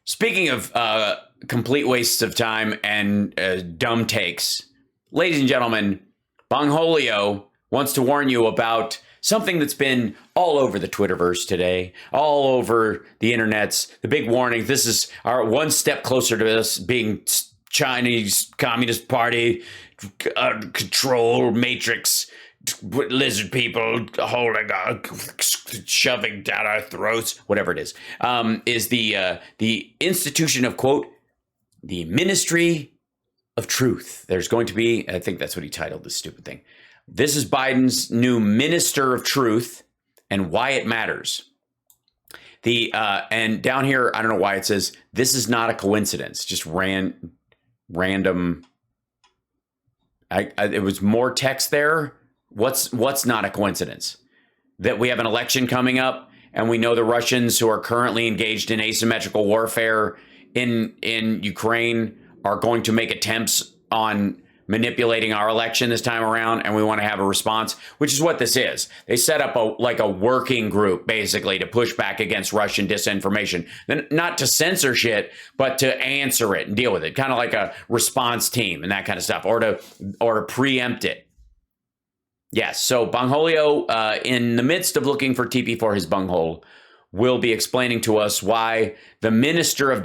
Speaking of complete wastes of time and dumb takes, ladies and gentlemen, Bongholio wants to warn you about something that's been all over the Twitterverse today, all over the internets. The big warning, this is our one step closer to this being Chinese Communist Party control matrix, lizard people holding, shoving down our throats, whatever it is the institution of, quote, the Ministry of Truth. There's going to be, I think that's what he titled this stupid thing. This is Biden's new Minister of Truth and why it matters. And down here, I don't know why it says, this is not a coincidence, just random. It was more text there. What's not a coincidence? That we have an election coming up and we know the Russians who are currently engaged in asymmetrical warfare in Ukraine are going to make attempts on manipulating our election this time around, and we want to have a response, which is what this is. They set up a working group basically to push back against Russian disinformation, not to censor shit, but to answer it and deal with it, kind of like a response team and that kind of stuff, or to preempt it. Yes, so Bongholio, in the midst of looking for TP for his bunghole, will be explaining to us why the Minister of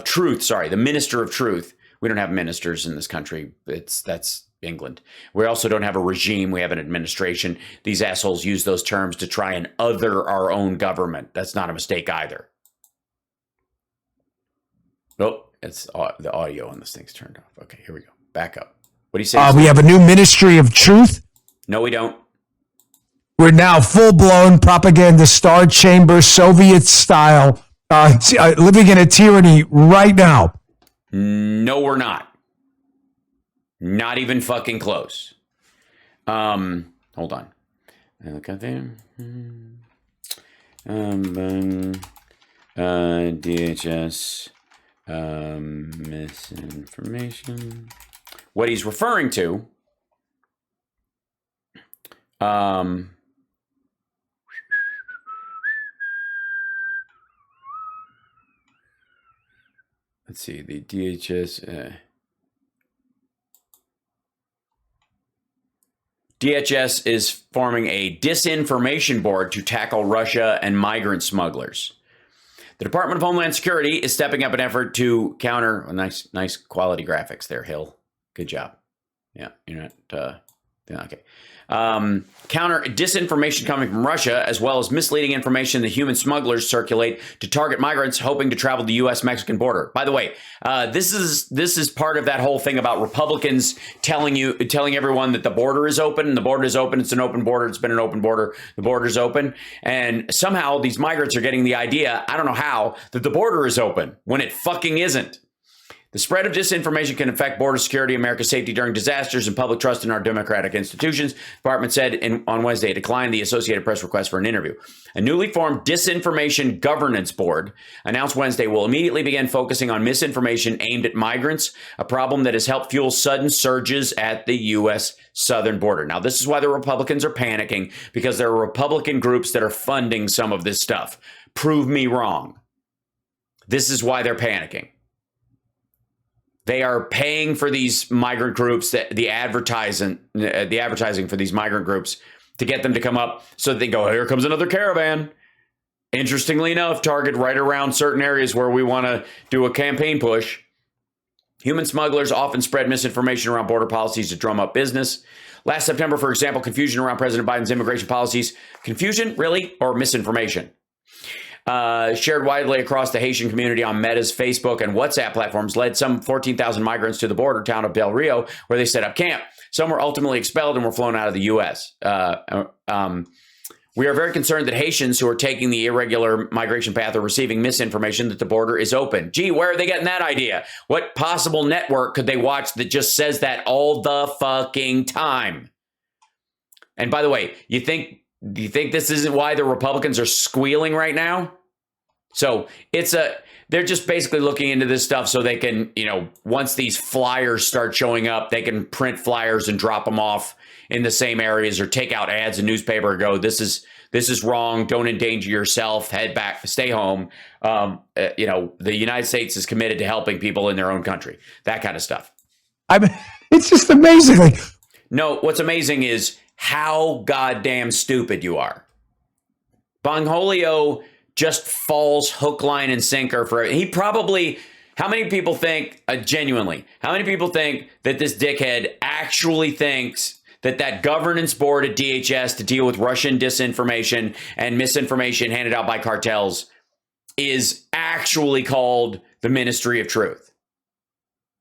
Truth, we don't have ministers in this country. That's England. We also don't have a regime. We have an administration. These assholes use those terms to try and other our own government. That's not a mistake either. Oh, it's the audio on this thing's turned off. Okay, here we go. Back up. What do you say? We have a new Ministry of Truth. No, we don't. We're now full-blown propaganda star chamber, Soviet style, living in a tyranny right now. No, we're not. Not even fucking close. Hold on. I look at them. DHS misinformation. What he's referring to. Let's see, the DHS. DHS is forming a disinformation board to tackle Russia and migrant smugglers. The Department of Homeland Security is stepping up an effort to counter. Nice quality graphics there, Hill. Good job. Yeah, you're not. Okay. Counter disinformation coming from Russia, as well as misleading information that human smugglers circulate to target migrants hoping to travel the U.S.-Mexican border. By the way, this is part of that whole thing about Republicans telling everyone that the border is open, and the border is open. It's an open border. It's been an open border. The border's open. And somehow these migrants are getting the idea, I don't know how, that the border is open when it fucking isn't. The spread of disinformation can affect border security, America's safety during disasters, and public trust in our democratic institutions, the department said on Wednesday. It declined the Associated Press request for an interview. A newly formed Disinformation Governance Board announced Wednesday will immediately begin focusing on misinformation aimed at migrants, a problem that has helped fuel sudden surges at the U.S. southern border. Now, this is why the Republicans are panicking, because there are Republican groups that are funding some of this stuff. Prove me wrong. This is why they're panicking. They are paying for these migrant groups, the advertising for these migrant groups, to get them to come up so that they go, here comes another caravan. Interestingly enough, target right around certain areas where we want to do a campaign push. Human smugglers often spread misinformation around border policies to drum up business. Last September, for example, confusion around President Biden's immigration policies. Confusion, really? Or misinformation? Shared widely across the Haitian community on Meta's Facebook and WhatsApp platforms led some 14,000 migrants to the border town of Del Rio, where they set up camp. Some were ultimately expelled and were flown out of the U.S. We are very concerned that Haitians who are taking the irregular migration path are receiving misinformation that the border is open. Gee, where are they getting that idea? What possible network could they watch that just says that all the fucking time? And by the way, do you think this isn't why the Republicans are squealing right now? So they're just basically looking into this stuff so they can, once these flyers start showing up, they can print flyers and drop them off in the same areas or take out ads in newspaper and go, this is This is wrong. Don't endanger yourself. Head back. Stay home. The United States is committed to helping people in their own country. That kind of stuff. I mean, it's just amazing. Like, no, what's amazing is how goddamn stupid you are. Bongino just falls hook, line, and sinker for it. He probably, how many people think, genuinely, how many people think that this dickhead actually thinks that governance board at DHS to deal with Russian disinformation and misinformation handed out by cartels is actually called the Ministry of Truth?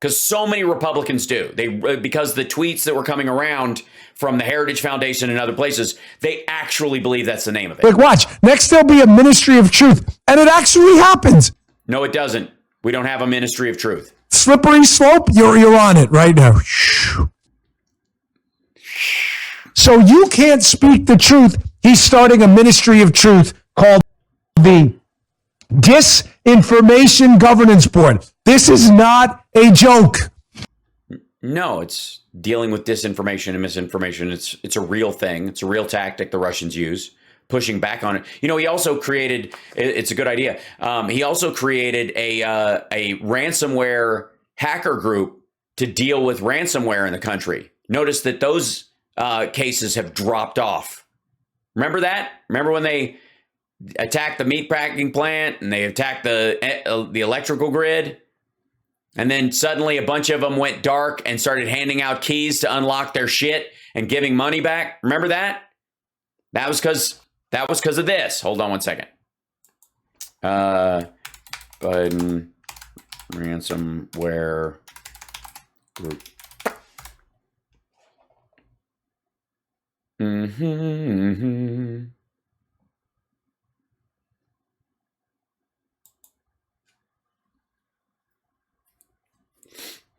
Because so many Republicans do. Because the tweets that were coming around from the Heritage Foundation and other places, they actually believe that's the name of it. like, watch. Next, there'll be a Ministry of Truth. And it actually happens. No, it doesn't. We don't have a Ministry of Truth. Slippery slope, you're on it right now. So you can't speak the truth. He's starting a Ministry of Truth called the Disinformation Governance Board. This is not a joke. No, it's dealing with disinformation and misinformation. It's a real thing. It's a real tactic the Russians use, pushing back on it. You know, he also created, it's a good idea. He also created a ransomware hacker group to deal with ransomware in the country. Notice that those cases have dropped off. Remember that? Remember when they attacked the meatpacking plant and they attacked the electrical grid? And then suddenly a bunch of them went dark and started handing out keys to unlock their shit and giving money back. Remember that? That was because of this. Hold on one second. Biden ransomware group.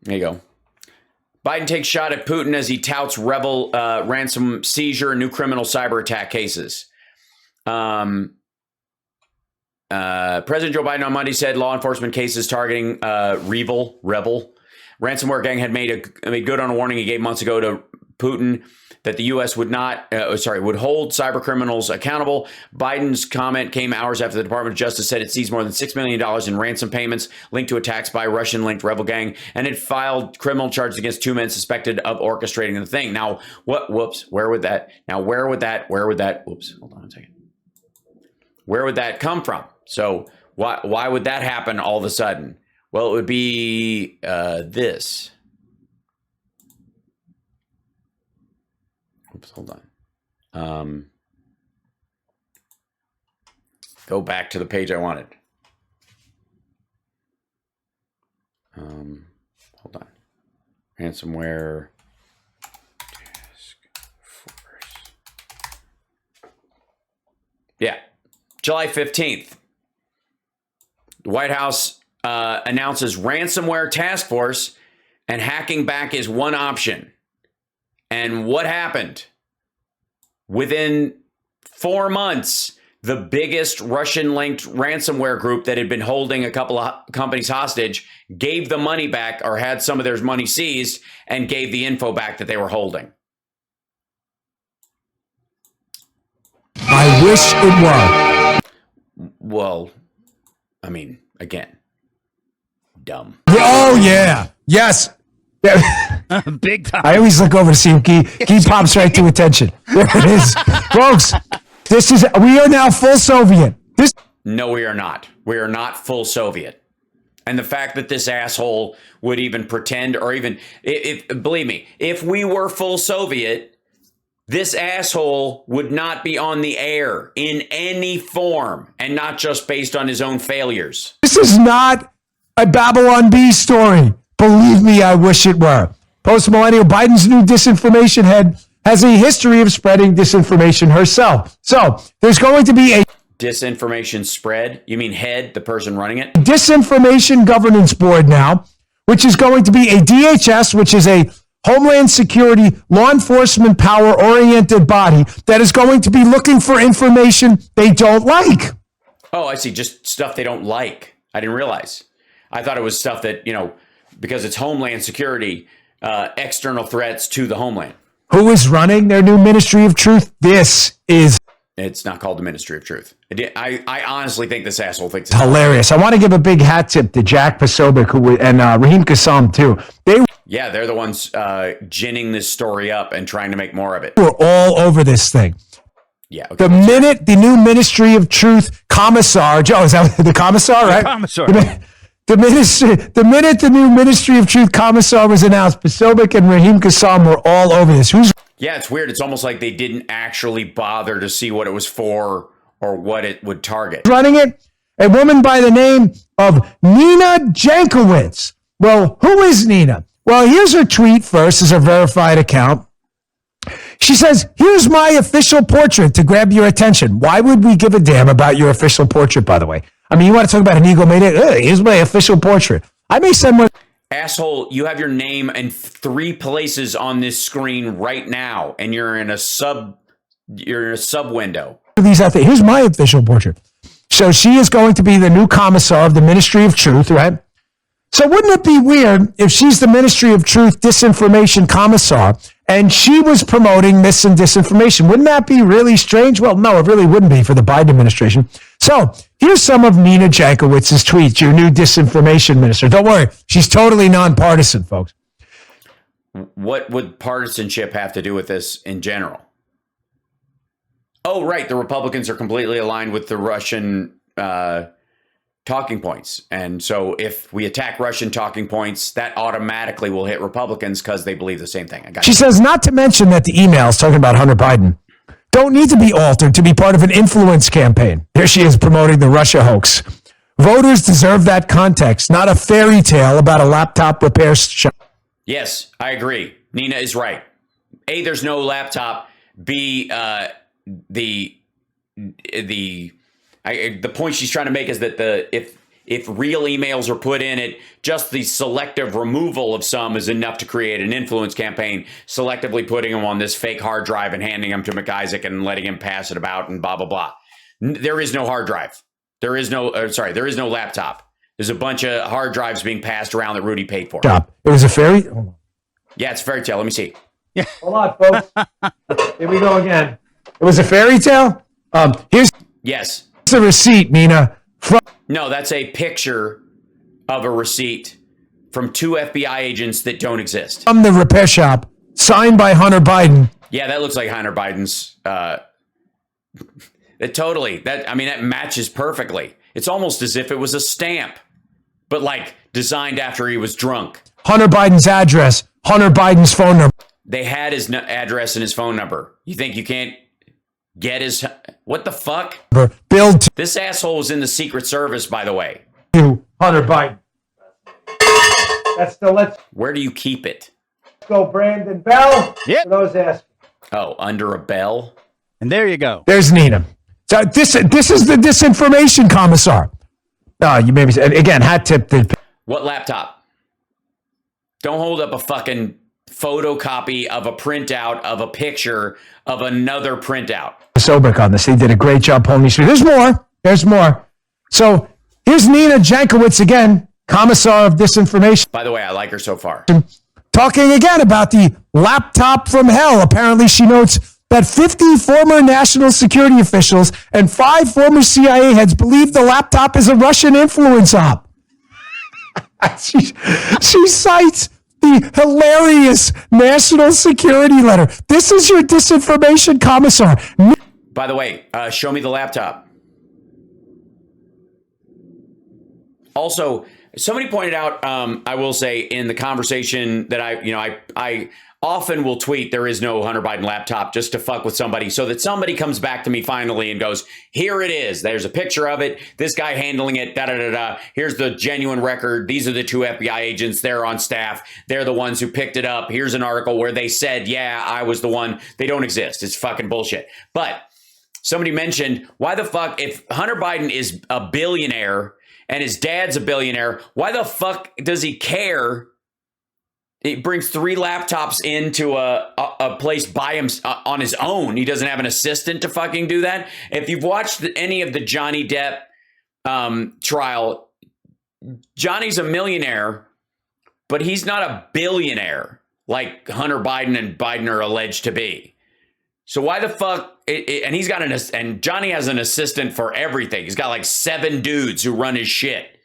There you go. Biden takes shot at Putin as he touts rebel ransom seizure and new criminal cyber attack cases. President Joe Biden on Monday said law enforcement cases targeting rebel ransomware gang had made good on a warning he gave months ago to Putin that the U.S. would hold cyber criminals accountable. Biden's comment came hours after the Department of Justice said it seized more than $6 million in ransom payments linked to attacks by a Russian-linked rebel gang, and it filed criminal charges against two men suspected of orchestrating the thing. Now, where would that, whoops, hold on a second. Where would that come from? So why would that happen all of a sudden? Well, it would be this. Oops, hold on. Go back to the page I wanted. Hold on. Ransomware task force. Yeah. July 15th. The White House announces ransomware task force and hacking back is one option. And what happened? Within 4 months, the biggest Russian-linked ransomware group that had been holding a couple of companies hostage gave the money back or had some of their money seized and gave the info back that they were holding. I wish it were. Well, I mean, again, dumb. Oh, yeah. Yes. Big time. I always look over to see if Guy pops right to attention. There it is. Folks, we are now full Soviet. No, we are not. We are not full Soviet. And the fact that this asshole would even pretend or even, believe me, if we were full Soviet, this asshole would not be on the air in any form and not just based on his own failures. This is not a Babylon Bee story. Believe me, I wish it were. Post-millennial Biden's new disinformation head has a history of spreading disinformation herself. So there's going to be a disinformation spread? You mean head, the person running it? Disinformation Governance Board now, which is going to be a DHS, which is a Homeland Security law enforcement power-oriented body that is going to be looking for information they don't like. Oh, I see. Just stuff they don't like. I didn't realize. I thought it was stuff that, because it's Homeland Security, external threats to the homeland. Who is running their new Ministry of Truth? This is It's not called the Ministry of Truth. I honestly think this asshole thinks it's hilarious. I want to give a big hat tip to Jack Posobiec and Raheem Kassam too. They're the ones ginning this story up and trying to make more of it. We're all over this thing. Yeah. Okay, the new Ministry of Truth commissar, Joe, is that the commissar, right? The commissar. The minute the new Ministry of Truth commissar was announced, Posobiec and Raheem Kassam were all over this. Yeah, it's weird. It's almost like they didn't actually bother to see what it was for or what it would target. Running it? A woman by the name of Nina Jankowicz. Well, who is Nina? Well, here's her tweet first as a verified account. She says, here's my official portrait to grab your attention. Why would we give a damn about your official portrait, by the way? I mean, you want to talk about an egomaniac? Here's my official portrait. I may send one. Asshole, you have your name in 3 places on this screen right now, and you're in a sub window. These out there. Here's my official portrait. So she is going to be the new commissar of the Ministry of Truth, right? So wouldn't it be weird if she's the Ministry of Truth disinformation commissar and she was promoting mis and disinformation? Wouldn't that be really strange? Well, no, it really wouldn't be for the Biden administration. So here's some of Nina Jankowicz's tweets, your new disinformation minister. Don't worry, she's totally nonpartisan, folks. What would partisanship have to do with this in general? Oh, right. The Republicans are completely aligned with the Russian talking points. And so if we attack Russian talking points, that automatically will hit Republicans because they believe the same thing. She says not to mention that the emails talking about Hunter Biden don't need to be altered to be part of an influence campaign. Here she is promoting the Russia hoax. Voters deserve that context, not a fairy tale about a laptop repair shop. Yes, I agree. Nina is right. A, there's no laptop. B, the point she's trying to make is that if real emails are put in it, just the selective removal of some is enough to create an influence campaign, selectively putting them on this fake hard drive and handing them to McIsaac and letting him pass it about and blah, blah, blah. There is no hard drive. There is no laptop. There's a bunch of hard drives being passed around that Rudy paid for. It was a fairy. Yeah, it's a fairy tale. Let me see. Yeah. Hold on, folks. Here we go again. It was a fairy tale? Here's the receipt, Nina. No, that's a picture of a receipt from 2 FBI agents that don't exist. From the repair shop, signed by Hunter Biden. Yeah, that looks like Hunter Biden's. That matches perfectly. It's almost as if it was a stamp, but like designed after he was drunk. Hunter Biden's address, Hunter Biden's phone number. They had his address and his phone number. You think you can't get his... What the fuck? This asshole was in the Secret Service, by the way. Hunter Biden. That's the let's... Where do you keep it? Go Brandon Bell. Yep. For those asking. Oh, under a bell? And there you go. There's Nina. So this is the disinformation commissar. You maybe... Again, hat tip. What laptop? Don't hold up a fucking photocopy of a printout of a picture of another printout. Sobrick on this. He did a great job pulling me through. There's more. So here's Nina Jankowicz again, commissar of disinformation. By the way, I like her so far. Talking again about the laptop from hell. Apparently she notes that 50 former national security officials and 5 former CIA heads believe the laptop is a Russian influence op. She cites the hilarious national security letter. This is your disinformation commissar. By the way, show me the laptop. Also, somebody pointed out, I will say, in the conversation that I often will tweet, there is no Hunter Biden laptop, just to fuck with somebody, so that somebody comes back to me finally and goes, here it is. There's a picture of it. This guy handling it. Da da da da. Here's the genuine record. These are the 2 FBI agents. They're on staff. They're the ones who picked it up. Here's an article where they said, yeah, I was the one. They don't exist. It's fucking bullshit. But somebody mentioned, why the fuck, if Hunter Biden is a billionaire and his dad's a billionaire, why the fuck does he care? He brings 3 laptops into a place by him on his own. He doesn't have an assistant to fucking do that. If you've watched any of the Johnny Depp trial, Johnny's a millionaire, but he's not a billionaire like Hunter Biden and Biden are alleged to be. So why the fuck? And he's got and Johnny has an assistant for everything. He's got like 7 dudes who run his shit,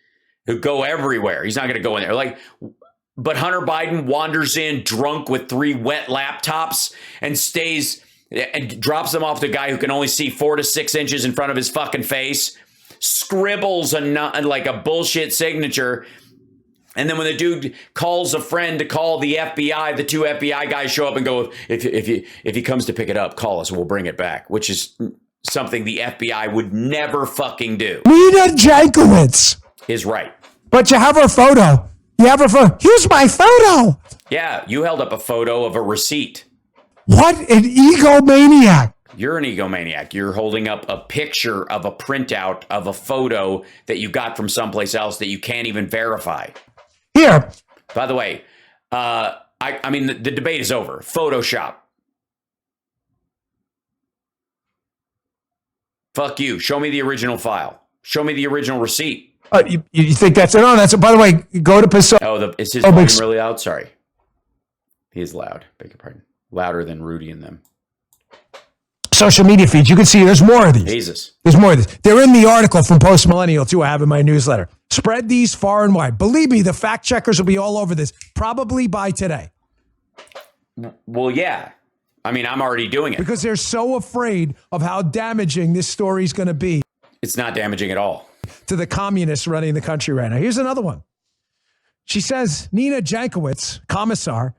who go everywhere. He's not going to go in there. But Hunter Biden wanders in drunk with 3 wet laptops and stays and drops them off the guy who can only see 4 to 6 inches in front of his fucking face, scribbles like a bullshit signature. And then when the dude calls a friend to call the FBI, the 2 FBI guys show up and go, if he comes to pick it up, call us and we'll bring it back, which is something the FBI would never fucking do. Nina Jankowicz Is right. But you have her photo. You have her photo. Here's my photo. Yeah, you held up a photo of a receipt. What an egomaniac. You're an egomaniac. You're holding up a picture of a printout of a photo that you got from someplace else that you can't even verify. Here. By the way, I mean, the debate is over. Photoshop. Fuck you. Show me the original file. Show me the original receipt. You think that's it? No, that's it. By the way, go to Pacific. Oh, is his volume really loud? Sorry. He is loud. Beg your pardon. Louder than Rudy and them. Social media feeds. You can see there's more of these. Jesus. There's more of these. They're in the article from Post Millennial, too. I have in my newsletter. Spread these far and wide. Believe me, the fact checkers will be all over this, probably by today. Well, yeah. I mean, I'm already doing it. Because they're so afraid of how damaging this story is going to be. It's not damaging at all. To the communists running the country right now. Here's another one. She says, Nina Jankowicz, commissar,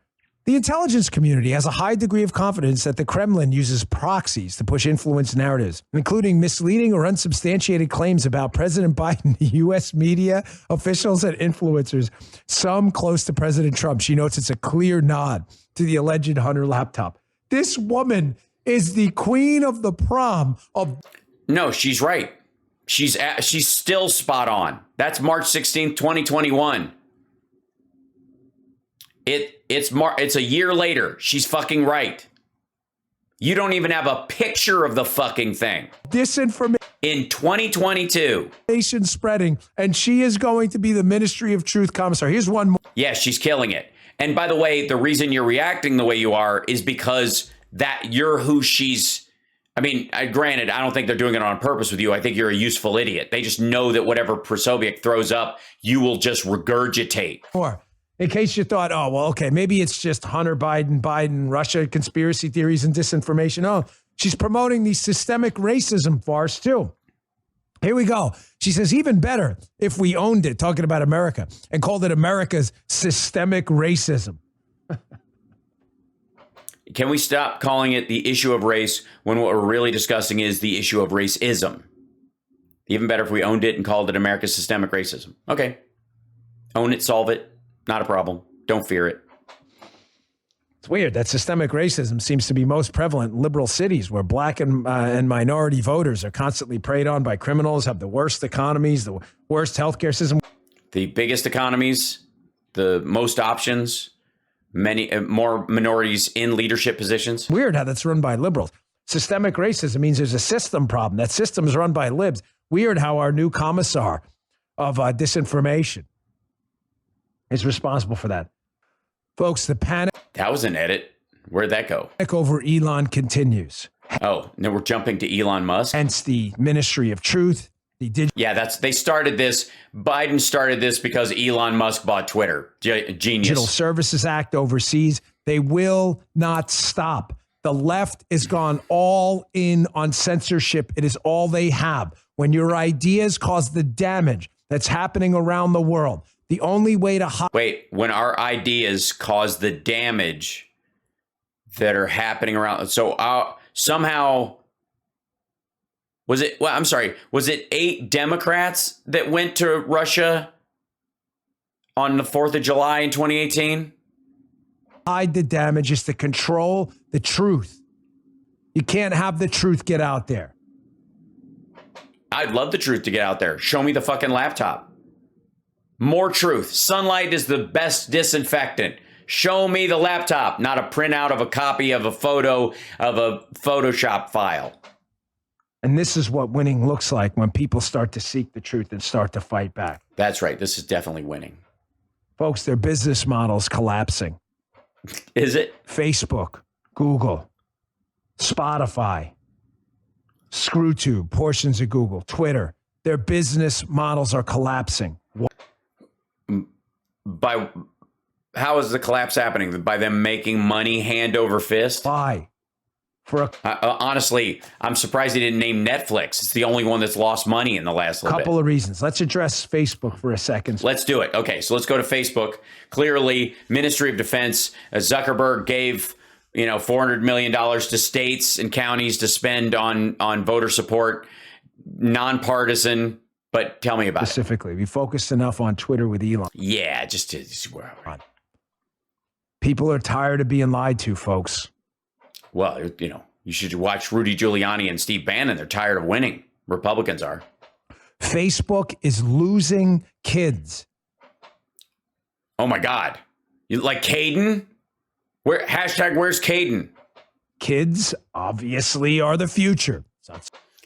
the intelligence community has a high degree of confidence that the Kremlin uses proxies to push influence narratives, including misleading or unsubstantiated claims about President Biden, U.S. media, officials, and influencers, some close to President Trump. She notes it's a clear nod to the alleged Hunter laptop. This woman is the queen of the prom of... No, she's right. She's still spot on. That's March 16th, 2021. It's a year later. She's fucking right. You don't even have a picture of the fucking thing. Disinformation in 2022. Spreading, and she is going to be the Ministry of Truth commissar. Here's one more. Yeah, she's killing it. And by the way, the reason you're reacting the way you are is because that you're who she's... I mean, granted, I don't think they're doing it on purpose with you. I think you're a useful idiot. They just know that whatever Prosobiec throws up, you will just regurgitate. Or in case you thought, oh, well, okay, maybe it's just Hunter Biden, Russia, conspiracy theories and disinformation. Oh, she's promoting the systemic racism farce too. Here we go. She says, even better if we owned it, talking about America, and called it America's systemic racism. Can we stop calling it the issue of race when what we're really discussing is the issue of racism? Even better if we owned it and called it America's systemic racism. Okay. Own it, solve it. Not a problem. Don't fear it. It's weird that systemic racism seems to be most prevalent in liberal cities where black and minority voters are constantly preyed on by criminals, have the worst economies, the worst healthcare system. The biggest economies, the most options, many more minorities in leadership positions. Weird how that's run by liberals. Systemic racism means there's a system problem. That system is run by libs. Weird how our new commissar of disinformation is responsible for that. Folks, the panic... That was an edit. Where'd that go? ...over Elon continues. Oh, now we're jumping to Elon Musk? Hence the Ministry of Truth. They started this. Biden started this because Elon Musk bought Twitter. Genius. Digital Services Act overseas. They will not stop. The left has gone all in on censorship. It is all they have. When your ideas cause the damage that's happening around the world, the only way to... Wait, when our ideas cause the damage that are happening around... So somehow... Was it 8 Democrats that went to Russia on the 4th of July in 2018? Hide the damage is to control the truth. You can't have the truth get out there. I'd love the truth to get out there. Show me the fucking laptop. More truth. Sunlight is the best disinfectant. Show me the laptop, not a printout of a copy of a photo of a Photoshop file. And this is what winning looks like when people start to seek the truth and start to fight back. That's right. This is definitely winning. Folks, their business model's collapsing. Is it? Facebook, Google, Spotify, ScrewTube, portions of Google, Twitter. Their business models are collapsing. By how is the collapse happening? By them making money hand over fist? Why? Honestly, I'm surprised they didn't name Netflix. It's the only one that's lost money in the last little bit. Couple of reasons. Let's address Facebook for a second. Let's do it. Okay, so let's go to Facebook. Clearly, Ministry of Defense, Zuckerberg gave $400 million to states and counties to spend on voter support, nonpartisan. But tell me about specifically. We focused enough on Twitter with Elon. Yeah, people are tired of being lied to, folks. Well, you should watch Rudy Giuliani and Steve Bannon. They're tired of winning. Republicans are. Facebook is losing kids. Oh my God. You like Caden? Where's Caden? Kids obviously are the future.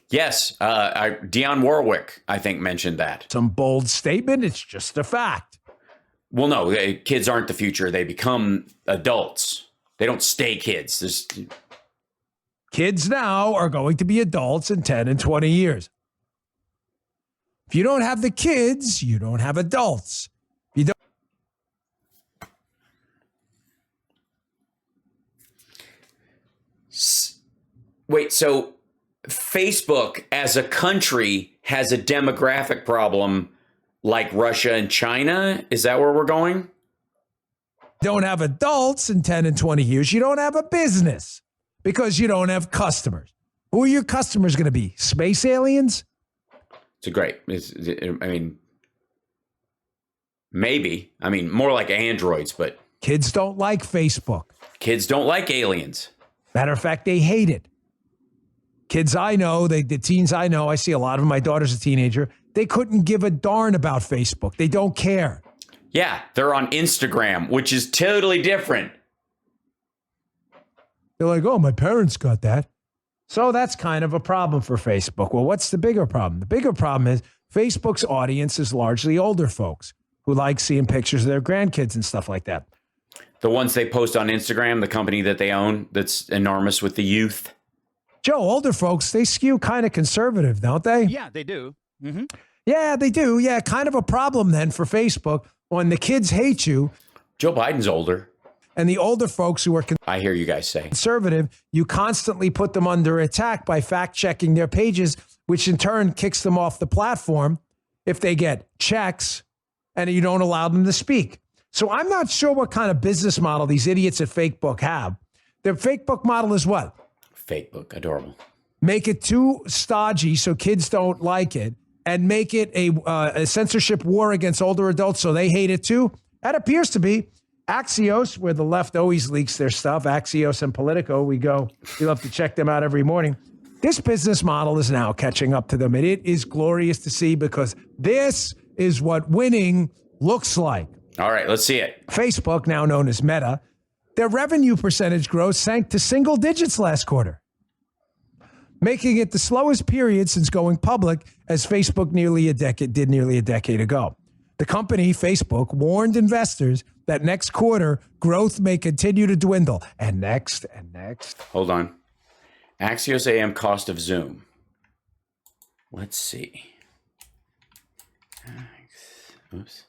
Yes. Dionne Warwick, I think, mentioned that. Some bold statement. It's just a fact. Well, no, kids aren't the future. They become adults. They don't stay kids. Kids now are going to be adults in 10 and 20 years. If you don't have the kids, you don't have adults. You don't. Wait, so Facebook as a country has a demographic problem like Russia and China? Is that where we're going? Don't have adults in 10 and 20 years. You don't have a business because you don't have customers. Who are your customers going to be? Space aliens? Maybe. More like androids, but. Kids don't like Facebook. Kids don't like aliens. Matter of fact, they hate it. Kids I know, the teens I know, I see a lot of them. My daughter's a teenager. They couldn't give a darn about Facebook. They don't care. Yeah, they're on Instagram, which is totally different. They're like, oh, my parents got that. So that's kind of a problem for Facebook. Well, what's the bigger problem? The bigger problem is Facebook's audience is largely older folks who like seeing pictures of their grandkids and stuff like that. The ones they post on Instagram, the company that they own that's enormous with the youth. Joe, older folks, they skew kind of conservative, don't they? Yeah, they do. Mm-hmm. Yeah, they do. Yeah, kind of a problem then for Facebook when the kids hate you. Joe Biden's older. And the older folks who are I hear you guys say conservative, you constantly put them under attack by fact-checking their pages, which in turn kicks them off the platform if they get checks and you don't allow them to speak. So I'm not sure what kind of business model these idiots at Facebook have. Their Facebook model is what? Facebook, adorable. Make it too stodgy so kids don't like it and make it a censorship war against older adults so they hate it too. That appears to be Axios, where the left always leaks their stuff. Axios and Politico, we love to check them out every morning. This business model is now catching up to them, and it is glorious to see because this is what winning looks like. All right, let's see it. Facebook, now known as Meta, their revenue percentage growth sank to single digits last quarter, making it the slowest period since going public, as Facebook did nearly a decade ago. The company, Facebook, warned investors that next quarter growth may continue to dwindle. And next. Hold on. Axios AM cost of Zoom. Let's see. Oops.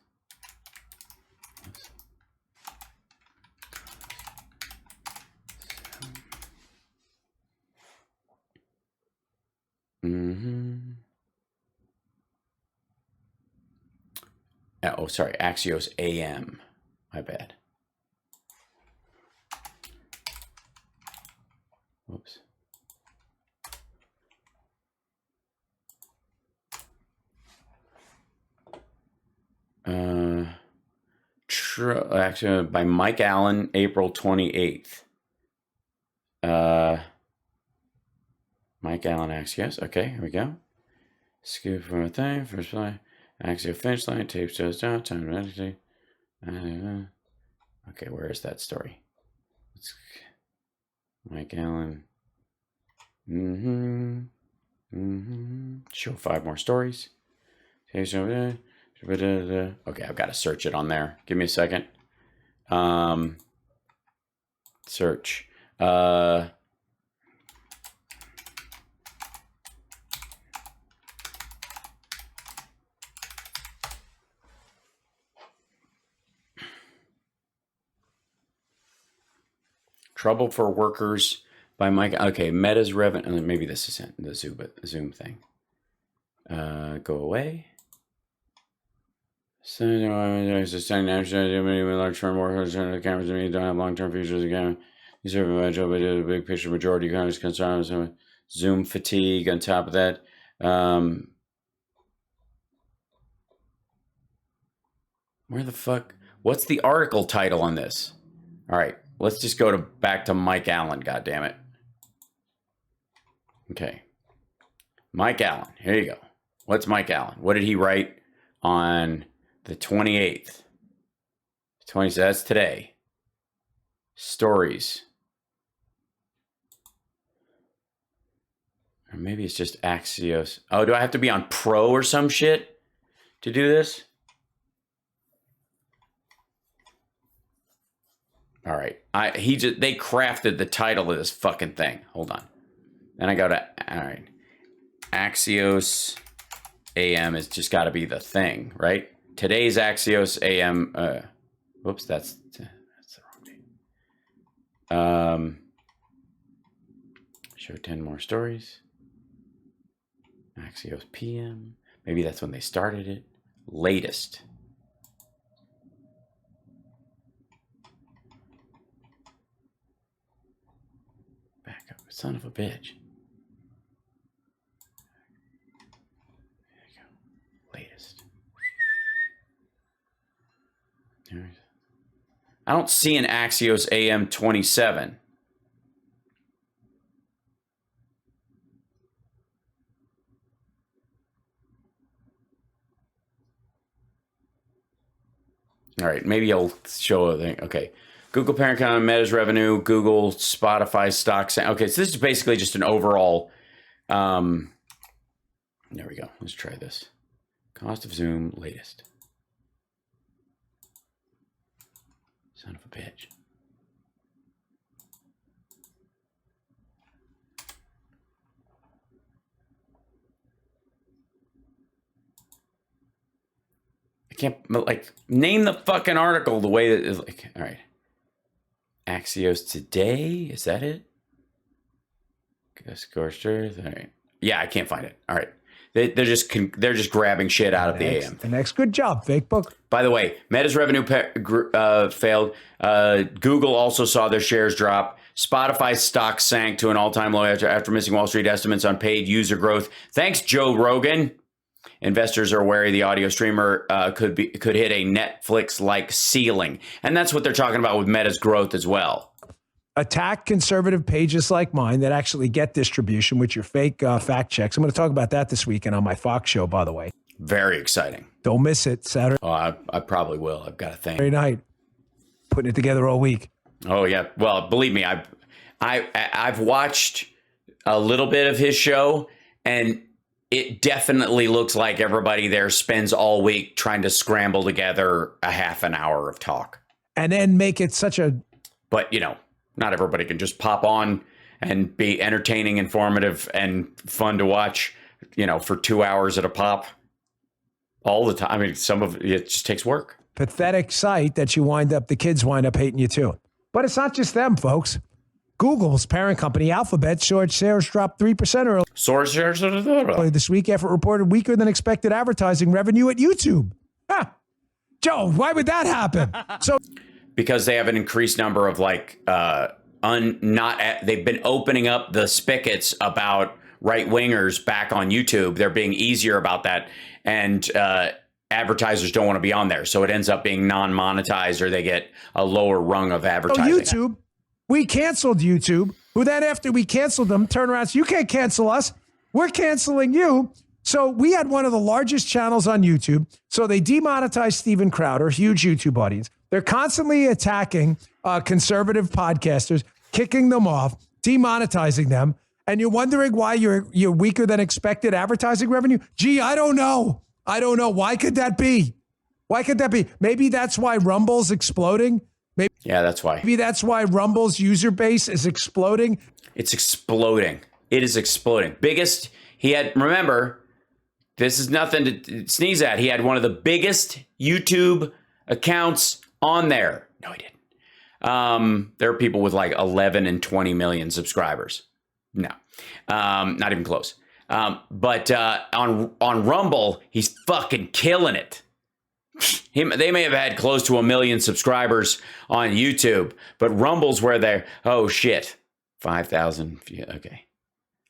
Oh, sorry. Axios AM. My bad. Whoops. Actually, by Mike Allen, April 28th. Mike Allen Axios. Okay, here we go. Scoop from a thing. First play. Axios finish line. Tape shows down. Time to okay, where is that story? Mike Allen. Show 5 more stories. Okay, I've got to search it on there. Give me a second. Search. Trouble for Workers by Mike. Okay, Meta's revenue. Maybe this is the Zoom thing. Go away. So, long-term workers and the cameras don't have long-term features again. These are a big picture majority of concerns. Zoom fatigue on top of that. Where the fuck? What's the article title on this? All right, let's just go back to Mike Allen. God damn it. Okay, Mike Allen. Here you go. What's Mike Allen? What did he write on the 28th? 20. That's today. Stories. Or maybe it's just Axios. Oh, do I have to be on Pro or some shit to do this? All right. They crafted the title of this fucking thing. Hold on. Then I go to, all right. Axios AM has just got to be the thing, right? Today's Axios AM. Whoops, that's the wrong date. Show 10 more stories. Axios PM. Maybe that's when they started it. Latest. Back up, son of a bitch. There you go. Latest. I don't see an Axios AM 27. All right, maybe I'll show a thing. Okay. Google parent company, Meta's revenue, Google, Spotify stocks. Okay, so this is basically just an overall. There we go. Let's try this. Cost of Zoom, latest. Son of a bitch. I can't, like, name the fucking article the way that is, like, all right. Axios Today, is that it? Scorched Earth, all right. Yeah, I can't find it. All right. They're just grabbing shit out of the AM. The next, good job, fake book. By the way, Meta's revenue failed. Google also saw their shares drop. Spotify's stock sank to an all-time low after missing Wall Street estimates on paid user growth. Thanks, Joe Rogan. Investors are wary the audio streamer could hit a Netflix-like ceiling. And that's what they're talking about with Meta's growth as well. Attack conservative pages like mine that actually get distribution with your fake fact checks. I'm going to talk about that this weekend on my Fox show, by the way. Very exciting. Don't miss it. Saturday. Oh, I probably will. I've got a thing. Saturday night. Putting it together all week. Oh, yeah. Well, believe me, I've watched a little bit of his show, and it definitely looks like everybody there spends all week trying to scramble together a half an hour of talk. And then make it such a... But, you know, not everybody can just pop on and be entertaining, informative, and fun to watch, you know, for 2 hours at a pop all the time. I mean, some of it just takes work. Pathetic site that the kids wind up hating you too. But it's not just them, folks. Google's parent company, Alphabet, short shares dropped 3% earlier. Source shares This week after it reported weaker than expected advertising revenue at YouTube. Joe, why would that happen? Because they have an increased number of they've been opening up the spigots about right wingers back on YouTube. They're being easier about that, and advertisers don't want to be on there, so it ends up being non-monetized, or they get a lower rung of advertising. YouTube, we canceled YouTube, who then after we canceled them, turn around, so you can't cancel us. We're canceling you. So we had one of the largest channels on YouTube. So they demonetized Steven Crowder, huge YouTube audience. They're constantly attacking conservative podcasters, kicking them off, demonetizing them. And you're wondering why you're weaker than expected advertising revenue? Gee, I don't know. Why could that be? Maybe that's why Rumble's exploding. Yeah, that's why. Maybe that's why Rumble's user base is exploding. It's exploding. It is exploding. Biggest, remember, this is nothing to sneeze at. He had one of the biggest YouTube accounts on there. No, he didn't. There are people with like 11 and 20 million subscribers. No, not even close. But on Rumble, he's fucking killing it. They may have had close to 1 million subscribers on YouTube, but Rumble's where they're, oh shit, 5,000, okay,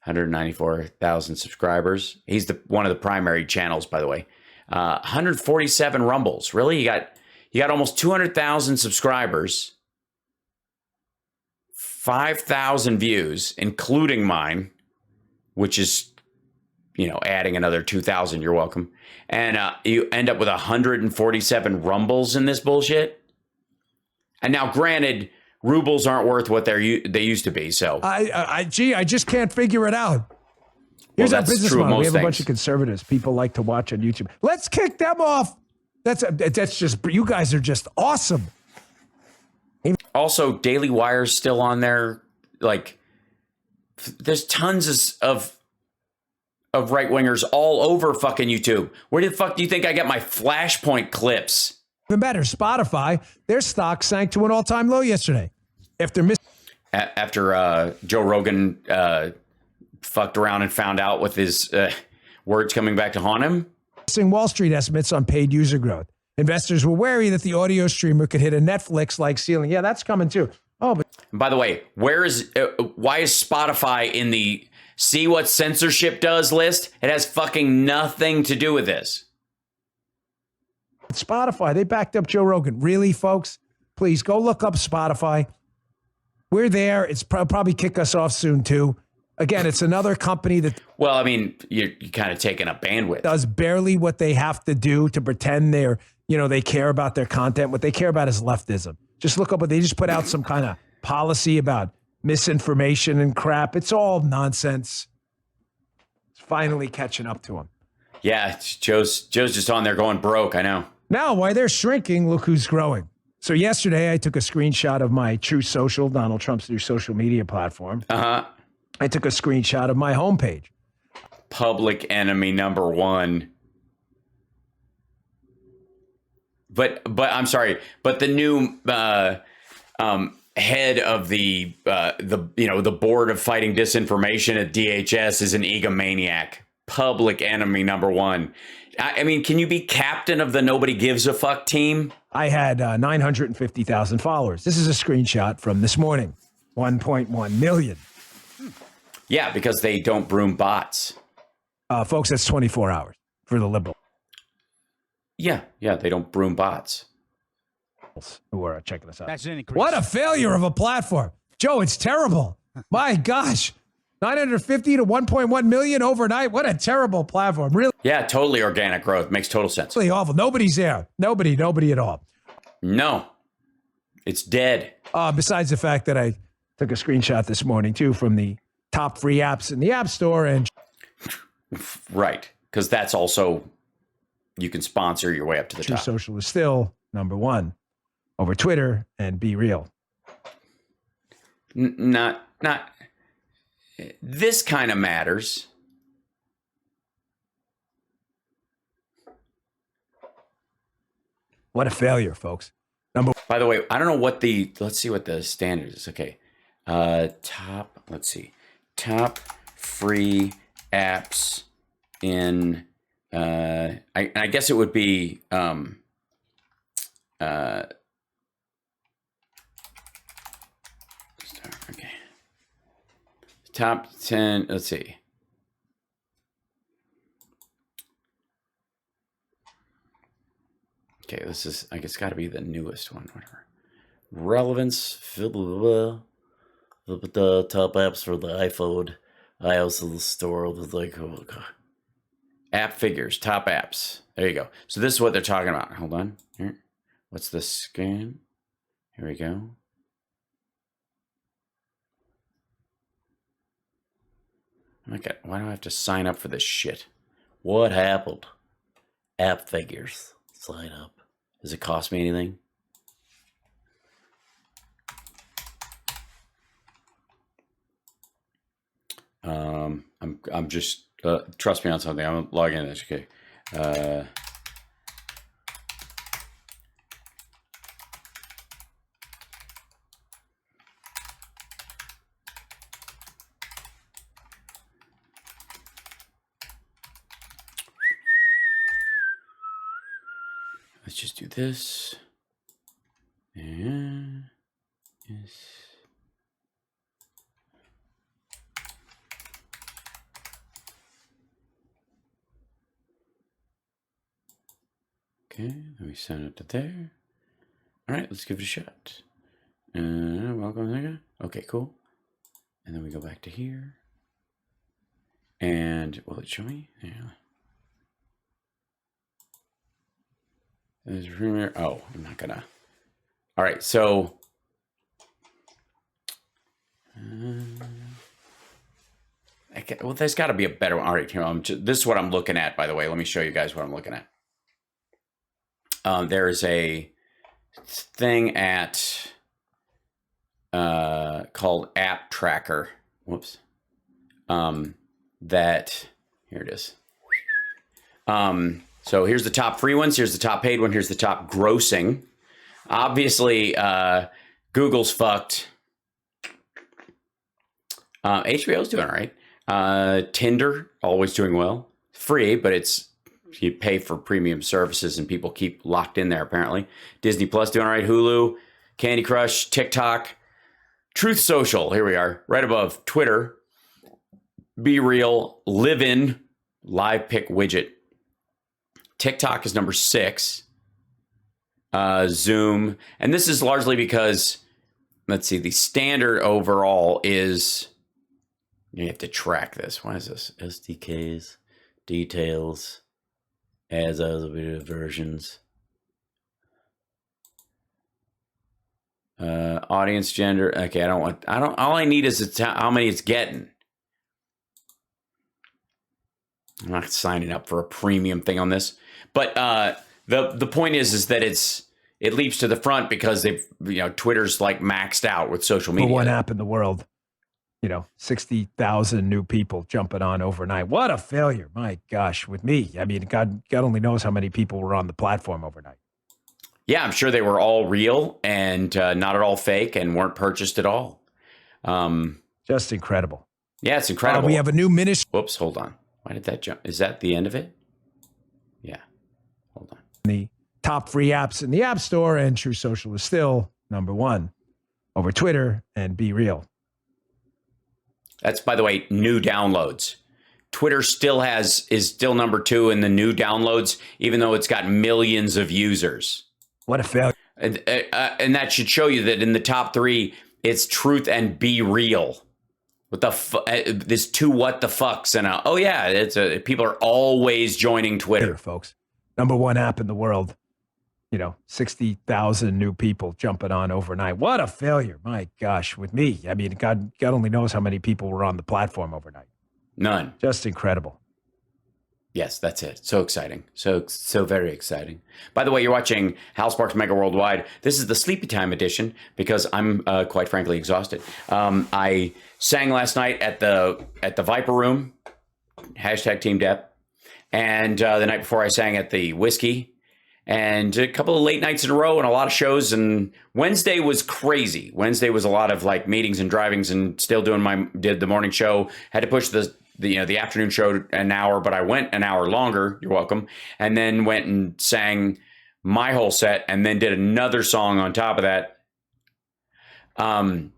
194,000 subscribers. He's one of the primary channels, by the way. 147 Rumbles. Really? You got almost 200,000 subscribers, 5,000 views, including mine, which is, adding another 2,000. You're welcome. And you end up with 147 Rumbles in this bullshit. And now, granted, rubles aren't worth what they used to be. So, I just can't figure it out. Here's our business model. We have a bunch of conservatives people like to watch on YouTube. Let's kick them off. That's just, you guys are just awesome. Also, Daily Wire's still on there. Like, there's tons of right-wingers all over fucking YouTube. Where the fuck do you think I get my Flashpoint clips? Even better, Spotify, their stock sank to an all-time low yesterday. After Joe Rogan fucked around and found out with his words coming back to haunt him? Wall Street estimates on paid user growth. Investors were wary that the audio streamer could hit a Netflix-like ceiling. Yeah, that's coming too. Oh, but by the way, why is Spotify in the see what censorship does list? It has fucking nothing to do with this. Spotify, they backed up Joe Rogan. Really, folks? Please go look up Spotify. We're there. It's probably kick us off soon too. Again, it's another company that... Well, I mean, you're kind of taking up bandwidth. Does barely what they have to do to pretend they care about their content. What they care about is leftism. Just look up what they just put out some kind of policy about misinformation and crap. It's all nonsense. It's finally catching up to them. Yeah, Joe's just on there going broke, I know. Now, while they're shrinking, look who's growing. So yesterday, I took a screenshot of my True Social, Donald Trump's new social media platform. Uh-huh. I took a screenshot of my homepage. Public enemy number one. But I'm sorry, but the new head of the board of fighting disinformation at DHS is an egomaniac. Public enemy number one. I mean, can you be captain of the nobody gives a fuck team? I had 950,000 followers. This is a screenshot from this morning. 1.1 million. Yeah, because they don't broom bots. Folks, that's 24 hours for the liberal. Yeah, they don't broom bots. Who are checking us out. That's an increase. What a failure of a platform. Joe, it's terrible. My gosh. 950 to 1.1 million overnight. What a terrible platform. Really? Yeah, totally organic growth. Makes total sense. Really awful. Nobody's there. Nobody at all. No. It's dead. Besides the fact that I took a screenshot this morning, too, from the top free apps in the App Store. And right. Because that's also, you can sponsor your way up to the True top. Social is still number one over Twitter and Be Real. Not. This kind of matters. What a failure, folks. By the way, I don't know what let's see what the standard is. Okay. Top free apps in, I guess it would be, okay. Top 10, let's see. Okay, this is, I guess, got to be the newest one, whatever. Relevance, the top apps for the iPhone, iOS of the store, like, oh God. App figures, top apps. There you go. So this is what they're talking about. Hold on. Here. What's the scan? Here we go. Okay, why do I have to sign up for this shit? What happened? App figures. Sign up. Does it cost me anything? I'm just trust me on something. I'm logging in this. Okay. let's just do this. And yes. Okay, then we send it to there. All right, let's give it a shot. Welcome there. Okay, cool. And then we go back to here. And will it show me? Yeah. There's room there. Oh, I'm not gonna. All right, so. Well, there's got to be a better one. All right, here. This is what I'm looking at, by the way. Let me show you guys what I'm looking at. There is a thing at called App Tracker. Whoops. That here it is. So here's the top free ones. Here's the top paid one. Here's the top grossing. Obviously, Google's fucked. HBO's doing all right. Tinder always doing well. Free, but it's you pay for premium services and people keep locked in there apparently. Disney Plus doing all right. Hulu, Candy Crush, TikTok, Truth Social. Here we are, right above Twitter. Be Real, Live In, Live Pick Widget. TikTok is number 6. Zoom, and this is largely because, let's see, the standard overall is, you have to track this. What is this? SDKs, details, as other versions. Audience gender. Okay, all I need is how many it's getting. I'm not signing up for a premium thing on this, but the point is that it leaps to the front because Twitter's like maxed out with social media. For one app in the world, 60,000 new people jumping on overnight. What a failure! My gosh, with me, I mean, God only knows how many people were on the platform overnight. Yeah, I'm sure they were all real and not at all fake and weren't purchased at all. Just incredible. Yeah, it's incredible. We have a new ministry. Whoops, hold on. Why did that jump? Is that the end of it? Yeah. Hold on. The top free apps in the App Store, and True Social is still number 1 over Twitter and Be Real. That's, by the way, new downloads. Twitter is still number 2 in the new downloads, even though it's got millions of users. What a failure. And that should show you that in the top 3, it's Truth and Be Real. What the this 2 what the fucks and oh yeah, people are always joining Twitter. Here, folks, number 1 app in the world. 60,000 new people jumping on overnight. What a failure! My gosh, with me, I mean, God only knows how many people were on the platform overnight. None. Just incredible. Yes, that's it. So exciting. So very exciting. By the way, you're watching Hal Sparks Mega Worldwide. This is the sleepy time edition because I'm quite frankly exhausted. I sang last night at the Viper Room, #Team Depp, and the night before I sang at the Whiskey, and a couple of late nights in a row and a lot of shows. And Wednesday was crazy. Wednesday was a lot of like meetings and drivings, and still did the morning show. Had to push the afternoon show an hour, but I went an hour longer. You're welcome. And then went and sang my whole set, and then did another song on top of that. And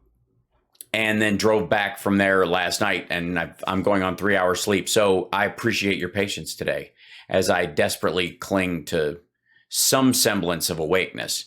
then drove back from there last night, and I'm going on 3 hours sleep. So I appreciate your patience today as I desperately cling to some semblance of awakeness.